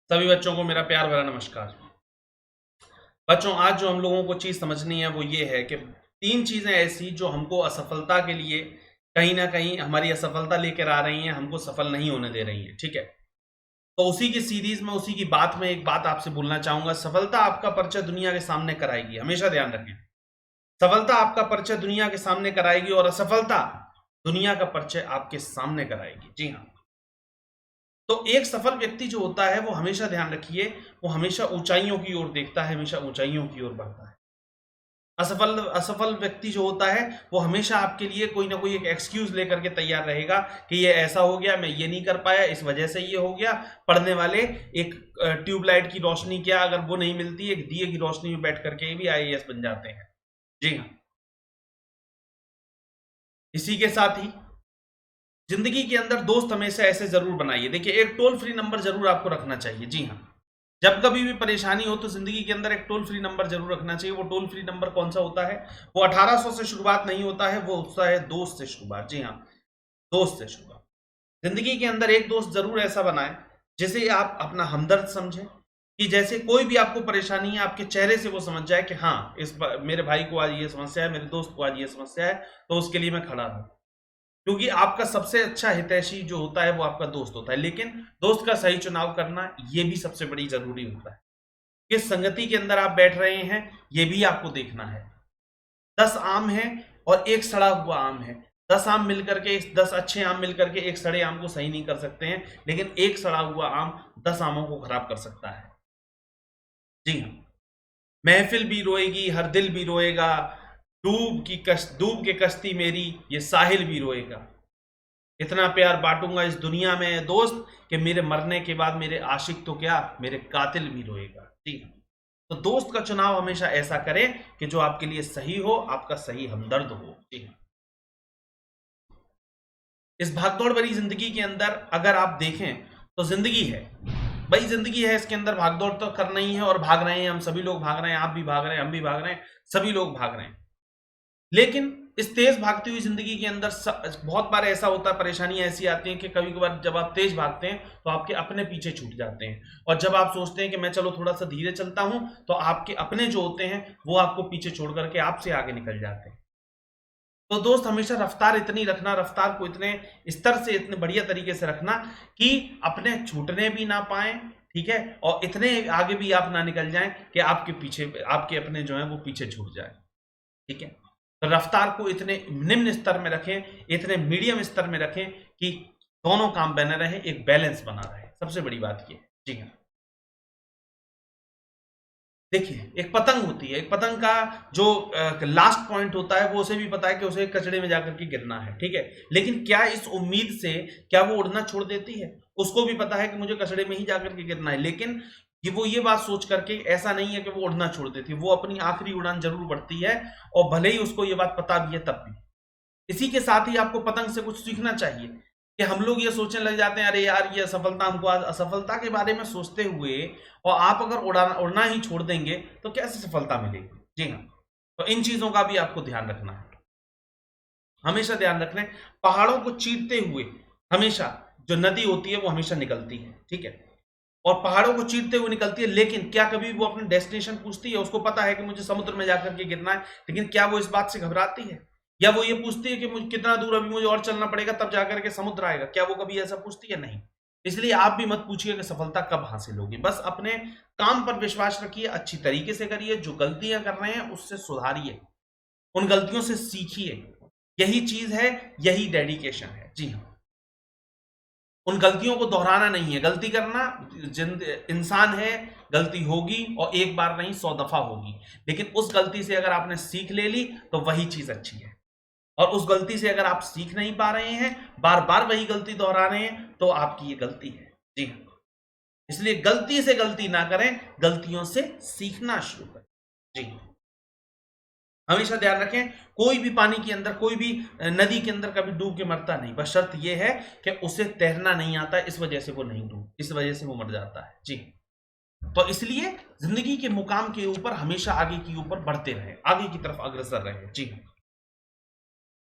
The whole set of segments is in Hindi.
सभी बच्चों को मेरा प्यार भरा नमस्कार। बच्चों, आज जो हम लोगों को चीज समझनी है वो ये है कि तीन चीजें ऐसी जो हमको असफलता के लिए कहीं ना कहीं हमारी असफलता लेकर आ रही हैं, हमको सफल नहीं होने दे रही हैं। ठीक है, तो उसी की सीरीज में, उसी की बात में एक बात आपसे बोलना चाहूंगा। सफलता आपका परिचय दुनिया के सामने कराएगी, हमेशा ध्यान रखें। सफलता आपका परिचय दुनिया के सामने कराएगी और असफलता दुनिया का परिचय आपके सामने कराएगी। जी हाँ। तो एक सफल व्यक्ति जो होता है वो हमेशा, ध्यान रखिए, वो हमेशा ऊंचाइयों की ओर देखता है, हमेशा ऊंचाइयों की ओर बढ़ता है। असफल असफल व्यक्ति जो होता है वो हमेशा आपके लिए कोई ना कोई एक एक्सक्यूज लेकर के तैयार रहेगा कि ये ऐसा हो गया, मैं ये नहीं कर पाया, इस वजह से ये हो गया। पढ़ने वाले एक ट्यूबलाइट की रोशनी, क्या अगर वो नहीं मिलती, एक दिए की रोशनी में बैठ करके भी आईएएस बन जाते हैं। जी हाँ। इसी के साथ ही जिंदगी के अंदर दोस्त हमेशा ऐसे जरूर बनाइए। देखिए, एक टोल फ्री नंबर जरूर आपको रखना चाहिए। जी हाँ, जब कभी भी परेशानी हो तो जिंदगी के अंदर एक टोल फ्री नंबर जरूर रखना चाहिए। वो टोल फ्री नंबर कौन सा होता है? वो 1800 से शुरुआत नहीं होता है, वो होता है दोस्त से शुरुआत। जी हाँ, दोस्त से शुरुआत। जिंदगी के अंदर एक दोस्त जरूर ऐसा बनाए जिसे आप अपना हमदर्द समझें, कि जैसे कोई भी आपको परेशानी है, आपके चेहरे से वो समझ जाए कि हाँ, मेरे भाई को आज ये समस्या है, मेरे दोस्त को आज ये समस्या है, तो उसके लिए मैं खड़ा हूं। क्योंकि आपका सबसे अच्छा हितैषी जो होता है वो आपका दोस्त होता है। लेकिन दोस्त का सही चुनाव करना ये भी सबसे बड़ी जरूरी होता है। किस संगति के अंदर आप बैठ रहे हैं ये भी आपको देखना है। 10 आम है और एक सड़ा हुआ आम है। 10 आम मिलकर के, 10 अच्छे आम मिलकर के एक सड़े आम को सही नहीं कर सकते हैं, लेकिन एक सड़ा हुआ आम 10 आमों को खराब कर सकता है। जी हाँ। महफिल भी रोएगी, हर दिल भी रोएगा, डूब के कश्ती मेरी, ये साहिल भी रोएगा। इतना प्यार बांटूंगा इस दुनिया में दोस्त कि मेरे मरने के बाद मेरे आशिक तो क्या, मेरे कातिल भी रोएगा। जी। तो दोस्त का चुनाव हमेशा ऐसा करें कि जो आपके लिए सही हो, आपका सही हमदर्द हो। जी। इस भागदौड़ भरी जिंदगी के अंदर अगर आप देखें तो जिंदगी है, भाई जिंदगी है, इसके अंदर भागदौड़ तो करना ही है, और भाग रहे हैं, हम सभी लोग भाग रहे हैं, आप भी भाग रहे हैं, हम भी भाग रहे हैं, सभी लोग भाग रहे हैं। लेकिन इस तेज भागती हुई जिंदगी के अंदर बहुत बार ऐसा होता है, परेशानियां ऐसी आती हैं कि कभी कभार जब आप तेज भागते हैं तो आपके अपने पीछे छूट जाते हैं, और जब आप सोचते हैं कि मैं चलो थोड़ा सा धीरे चलता हूं, तो आपके अपने जो होते हैं वो आपको पीछे छोड़ करके आपसे आगे निकल जाते हैं। तो दोस्त, हमेशा रफ्तार इतनी रखना, रफ्तार को इतने स्तर से, इतने बढ़िया तरीके से रखना कि अपने छूटने भी ना पाए। ठीक है, और इतने आगे भी आप ना निकल जाएं कि आपके पीछे, आपके अपने जो है वो पीछे छूट जाए। ठीक है, तो रफ्तार को इतने निम्न स्तर में रखें, इतने मीडियम स्तर में रखें कि दोनों काम बने रहे, एक बैलेंस बना रहे। सबसे बड़ी बात ये। जी हाँ। देखिए, एक पतंग होती है, एक पतंग का जो लास्ट पॉइंट होता है वो उसे भी पता है कि उसे कचड़े में जाकर के गिरना है। ठीक है, लेकिन क्या इस उम्मीद से क्या वो उड़ना छोड़ देती है? उसको भी पता है कि मुझे कचड़े में ही जाकर के गिरना है, लेकिन कि वो ये बात सोच करके ऐसा नहीं है कि वो उड़ना छोड़ देती है, वो अपनी आखिरी उड़ान जरूर बढ़ती है, और भले ही उसको ये बात पता भी है तब भी। इसी के साथ ही आपको पतंग से कुछ सीखना चाहिए, कि हम लोग ये सोचने लग जाते हैं, अरे यार ये असफलता, हमको आज असफलता के बारे में सोचते हुए, और आप अगर उड़ना ही छोड़ देंगे तो कैसे सफलता मिलेगी। जी हाँ। तो इन चीजों का भी आपको ध्यान रखना है, हमेशा ध्यान रखना है। पहाड़ों को चीरते हुए हमेशा जो नदी होती है वो हमेशा निकलती है। ठीक है, और पहाड़ों को चीरते हुए निकलती है, लेकिन क्या कभी वो अपने डेस्टिनेशन पूछती है? उसको पता है कि मुझे समुद्र में जाकर के गिरना है, लेकिन क्या वो इस बात से घबराती है? या वो ये पूछती है कि मुझे कितना दूर अभी मुझे और चलना पड़ेगा तब जाकर के समुद्र आएगा? क्या वो कभी ऐसा पूछती है? नहीं। इसलिए आप भी मत पूछिए कि सफलता कब हासिल होगी, बस अपने काम पर विश्वास रखिए, अच्छी तरीके से करिए, जो गलतियां कर रहे हैं उससे सुधारिए, उन गलतियों से सीखिए। यही चीज है, यही डेडिकेशन है। जी हाँ। उन गलतियों को दोहराना नहीं है, गलती करना, इंसान है, गलती होगी, और एक बार नहीं 100 दफा होगी, लेकिन उस गलती से अगर आपने सीख ले ली तो वही चीज अच्छी है। और उस गलती से अगर आप सीख नहीं पा रहे हैं, बार बार वही गलती दोहरा रहे हैं, तो आपकी ये गलती है। जी हाँ। इसलिए गलती से गलती ना करें, गलतियों से सीखना शुरू करें। जी हाँ। हमेशा ध्यान रखें, कोई भी पानी के अंदर, कोई भी नदी के अंदर कभी डूब के मरता नहीं, बस शर्त यह है कि उसे तैरना नहीं आता, इस वजह से वो नहीं डूब, इस वजह से वो मर जाता है। जी। तो इसलिए जिंदगी के मुकाम के ऊपर हमेशा आगे की ऊपर बढ़ते रहे, आगे की तरफ अग्रसर रहे। जी।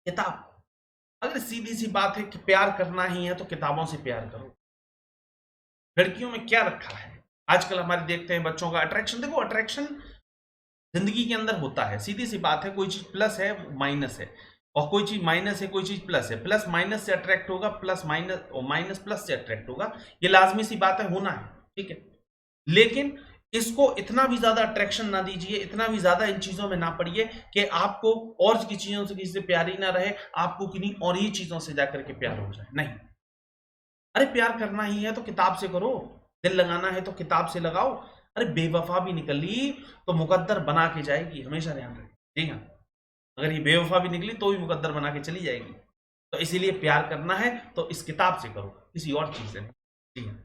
किताब, अगर सीधी सी बात है कि प्यार करना ही है तो किताबों से प्यार करो। लड़कियों में क्या रखा है? आजकल हमारे देखते हैं बच्चों का अट्रैक्शन, देखो अट्रैक्शन जिंदगी के अंदर होता है, सीधी सी बात है, कोई चीज प्लस है माइनस है, और कोई चीज माइनस है कोई चीज प्लस है, प्लस माइनस से अट्रैक्ट होगा, प्लस माइनस और माइनस प्लस से अट्रैक्ट होगा, ये लाजमी सी बात है, होना है, ठीक है। लेकिन इसको इतना भी ज्यादा अट्रैक्शन ना दीजिए, इतना भी ज्यादा इन चीजों में ना पड़िए कि आपको और की चीजों से किसी से प्यार ही ना रहे, आपको किन्हीं और ही चीजों से जाकर के प्यार हो जाए, नहीं। अरे प्यार करना ही है तो किताब से करो, दिल लगाना है तो किताब से लगाओ। अरे बेवफा भी निकली तो मुकद्दर बना के जाएगी, हमेशा ध्यान रखें। जी हाँ, अगर ये बेवफा भी निकली तो भी मुकद्दर बना के चली जाएगी। तो इसीलिए प्यार करना है तो इस किताब से करो, किसी और चीज से नहीं। जी हाँ।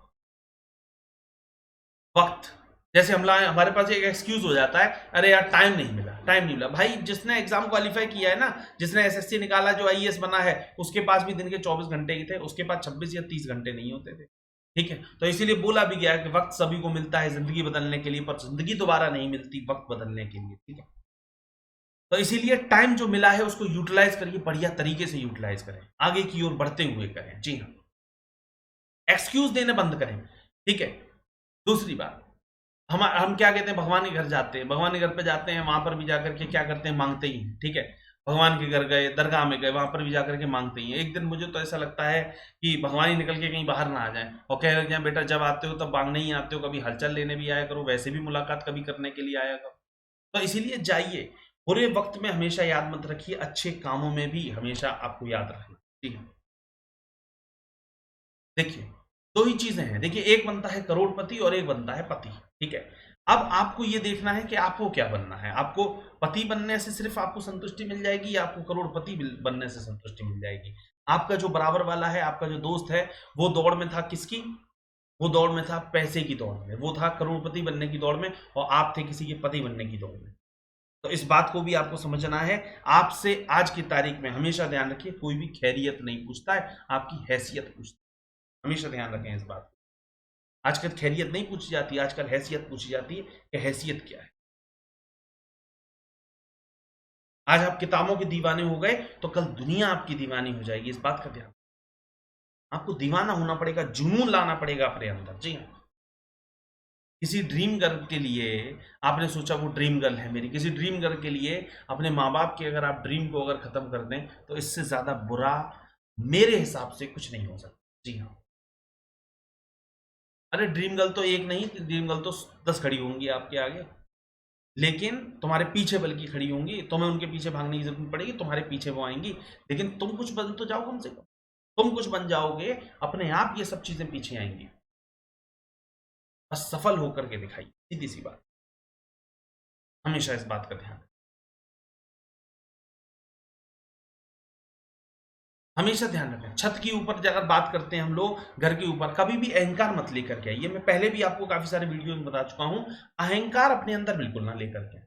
वक्त, जैसे हमारे पास एक एक्सक्यूज हो जाता है, अरे यार टाइम नहीं मिला, टाइम नहीं मिला। भाई जिसने एग्जाम क्वालिफाई किया है ना, जिसने एसएससी निकाला, जो आईएएस बना है, उसके पास भी दिन के 24 घंटे ही थे, उसके पास 26 या 30 घंटे नहीं होते थे, ठीक है। तो इसीलिए बोला भी गया कि वक्त सभी को मिलता है जिंदगी बदलने के लिए, पर जिंदगी दोबारा नहीं मिलती वक्त बदलने के लिए, ठीक है। तो इसीलिए टाइम जो मिला है उसको यूटिलाइज करिए, बढ़िया तरीके से यूटिलाइज करें, आगे की ओर बढ़ते हुए करें। जी हाँ, एक्सक्यूज देने बंद करें, ठीक है। दूसरी बात, हम क्या कहते हैं, भगवान के घर जाते हैं, भगवान के घर पे जाते हैं, वहां पर भी जाकर के क्या करते हैं, मांगते ही हैं, ठीक है। भगवान के घर गए, दरगाह में गए, वहां पर भी जाकर के मांगते ही हैं। एक दिन मुझे तो ऐसा लगता है कि भगवान ही निकल के कहीं बाहर ना आ जाए और कह रहे हैं बेटा जब आते हो तब मांगने ही आते हो, कभी हलचल लेने भी आया करो, वैसे भी मुलाकात कभी करने के लिए आया करो। तो इसीलिए जाइए, बुरे वक्त में हमेशा याद मत रखिए, अच्छे कामों में भी हमेशा आपको याद रखना। ठीक है, देखिए दो ही चीजें हैं, देखिए एक बनता है करोड़पति और एक बनता है पति, ठीक है। अब आपको ये देखना है कि आपको क्या बनना है, आपको पति बनने से सिर्फ आपको संतुष्टि मिल जाएगी या आपको करोड़पति बनने से संतुष्टि मिल जाएगी। आपका जो बराबर वाला है, आपका जो दोस्त है, वो दौड़ में था किसकी, वो दौड़ में था पैसे की दौड़ में, वो था करोड़पति बनने की दौड़ में, और आप थे किसी के पति बनने की दौड़ में। तो इस बात को भी आपको समझना है। आपसे आज की तारीख में हमेशा ध्यान रखिए, कोई भी खैरियत नहीं पूछता है, आपकी हैसियत पूछता है। हमेशा ध्यान रखें इस बात को। आजकल खैरियत नहीं पूछी जाती, आजकल हैसियत पूछी जाती है कि हैसियत क्या है। आज आप किताबों के दीवाने हो गए तो कल दुनिया आपकी दीवानी हो जाएगी, इस बात का ध्यान। आपको दीवाना होना पड़ेगा, जुनून लाना पड़ेगा अपने अंदर। जी हाँ, किसी ड्रीम गर्ल के लिए आपने सोचा वो ड्रीम गर्ल है मेरी, किसी ड्रीम गर्ल के लिए अपने माँ बाप के अगर आप ड्रीम को अगर खत्म कर दें तो इससे ज्यादा बुरा मेरे हिसाब से कुछ नहीं हो सकता। जी हाँ, अरे ड्रीम गर्ल तो एक नहीं, ड्रीम गर्ल तो 10 खड़ी होंगी आपके आगे, लेकिन तुम्हारे पीछे बल्कि खड़ी होंगी, तुम्हें उनके पीछे भागने की जरूरत नहीं पड़ेगी, तुम्हारे पीछे वो आएंगी। लेकिन तुम कुछ बन तो जाओ, कम से कम तुम कुछ बन जाओगे, अपने आप ये सब चीजें पीछे आएंगी। बस सफल होकर के दिखाई, सीधी सी बात, हमेशा इस बात का ध्यान, हमेशा ध्यान रखें। छत के ऊपर अगर बात करते हैं हम लोग, घर के ऊपर कभी भी अहंकार मत लेकर के आइए। मैं पहले भी आपको काफी सारे वीडियो में बता चुका हूं, अहंकार अपने अंदर बिल्कुल ना लेकर के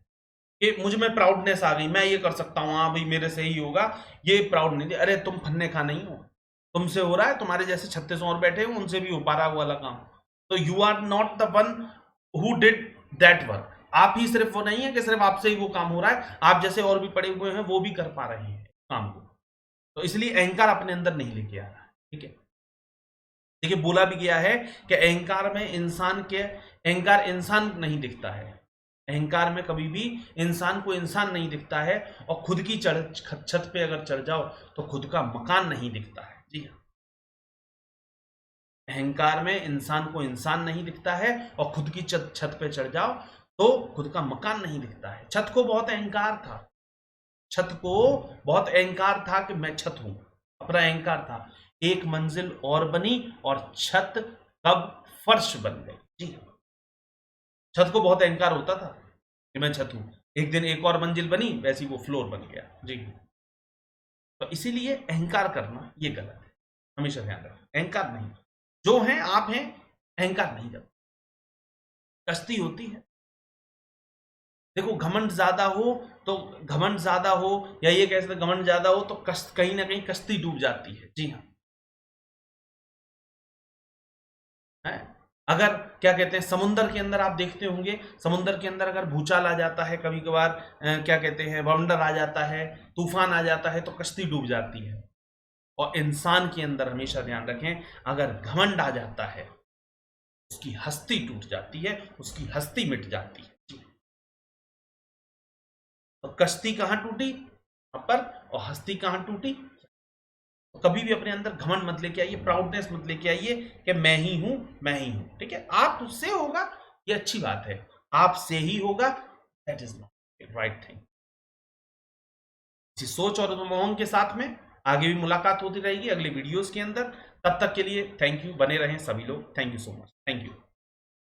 कि मुझ में प्राउडनेस आ गई, मैं ये कर सकता हूँ, हाँ भाई मेरे से ही होगा, ये प्राउड नहीं। अरे तुम फन्ने खा नहीं हो, तुमसे हो रहा है, तुम्हारे जैसे 36 और बैठे हो उनसे भी हो पा रहा वाला काम। तो you are not the one who did that work. आप ही सिर्फ वो नहीं है कि सिर्फ आपसे ही वो काम हो रहा है, आप जैसे और भी पड़े हुए हैं वो भी कर पा रहे हैं काम को। तो इसलिए अहंकार अपने अंदर नहीं लेके आ रहा है, ठीक है। देखिए बोला भी गया है कि अहंकार में इंसान के, अहंकार इंसान नहीं दिखता है, अहंकार में कभी भी इंसान को इंसान नहीं दिखता है, और खुद की छत पे अगर चढ़ जाओ तो खुद का मकान नहीं दिखता है। जी हाँ, अहंकार में इंसान को इंसान नहीं दिखता है, और खुद की छत पे चढ़ जाओ तो खुद का मकान नहीं दिखता है। छत को बहुत अहंकार था, छत को बहुत अहंकार था कि मैं छत हूं, अपना अहंकार था। एक मंजिल और बनी और छत कब फर्श बन गई। जी, छत को बहुत अहंकार होता था कि मैं छत हूं, एक दिन एक और मंजिल बनी, वैसी वो फ्लोर बन गया। जी, तो इसीलिए अहंकार करना ये गलत है, हमेशा ध्यान रखें। अहंकार नहीं, जो हैं आप हैं, अहंकार नहीं करते। कश्ती होती है, देखो घमंड ज्यादा हो तो, घमंड ज्यादा हो या ये कह सकते घमंड ज्यादा हो तो कहीं ना कहीं कश्ती डूब जाती है। जी हाँ, है। अगर क्या कहते हैं समुद्र के अंदर आप देखते होंगे, समुद्र के अंदर अगर भूचाल आ जाता है, कभी कभार क्या कहते हैं बवंडर आ जाता है, तूफान आ जाता है, तो कश्ती डूब जाती है। और इंसान के अंदर हमेशा ध्यान रखें, अगर घमंड आ जाता है उसकी हस्ती टूट जाती है, उसकी हस्ती मिट जाती है। और कश्ती कहां टूटी? पर, और हस्ती कहां टूटी? तो कभी भी अपने अंदर घमंड मत लेके आइए, प्राउडनेस मत लेके आइए कि मैं ही हूं, मैं ही हूं। ठीक है, आप उससे होगा ये अच्छी बात है, आपसे ही होगा that is not right thing. इसी सोच और उमंग के साथ में आगे भी मुलाकात होती रहेगी अगले वीडियोस के अंदर। तब तक के लिए थैंक यू, बने रहें सभी लोग। Thank you so much, thank you.